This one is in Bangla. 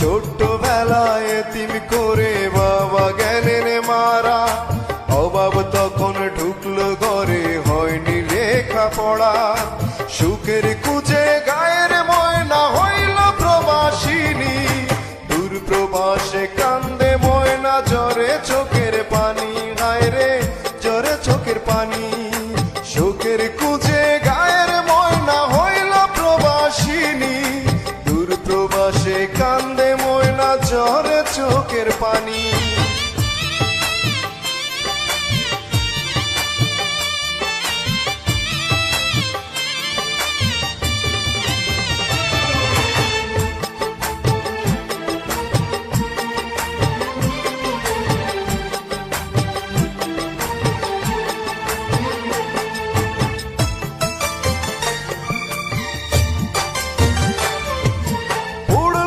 ছোট্টবেলায় এতিম করে বাবা গেলেন মারা, অভাব তখন ঢুকলো ঘরে, হয়নি লেখাপড়া। সুখের খুঁজে গায়ের ময়না হইল প্রবাসিনী, দূর প্রবাসে কান্দে ময়না, জ্বরে চোখের পানি, হায় রে জ্বরে চোখের পানি। সুখের খুঁজে গায়ের ময়না হইল প্রবাসিনী, দূর প্রবাসে কান্দে ময়না, জ্বরে চোখের পানি।